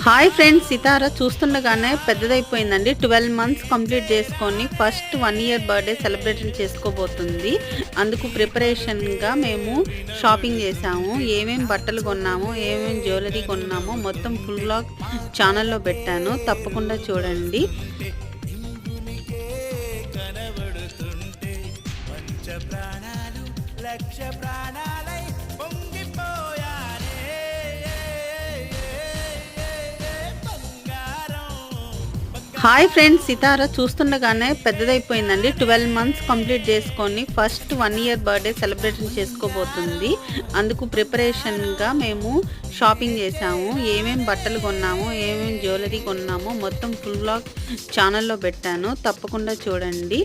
Hi friends, Sitara చూస్తుండగానే పెద్దదైపోయిందండి. 12 months complete చేసుకొని first 1 year birthday celebration చేసుకోబోతుంది. అందుకు ప్రిపరేషన్గా మేము షాపింగ్ చేసాము. ఏమేమి బట్టలు కొన్నాము, ఏమేమి జ్యువెలరీ కొన్నామో మొత్తం ఫుల్ వ్లాగ్ ఛానల్లో పెట్టాను, తప్పకుండా చూడండి. హాయ్ ఫ్రెండ్స్, సితార చూస్తుండగానే పెద్దదైపోయిందండి. 12 మంత్స్ కంప్లీట్ చేసుకొని ఫస్ట్ 1 ఇయర్ బర్త్డే సెలబ్రేషన్ చేసుకోబోతుంది. అందుకు ప్రిపరేషన్గా మేము షాపింగ్ చేసాము. ఏమేమి బట్టలు కొన్నామో, ఏమేమి జ్యువెలరీ కొన్నామో మొత్తం ఫుల్ వ్లాగ్ ఛానల్లో పెట్టాను, తప్పకుండా చూడండి.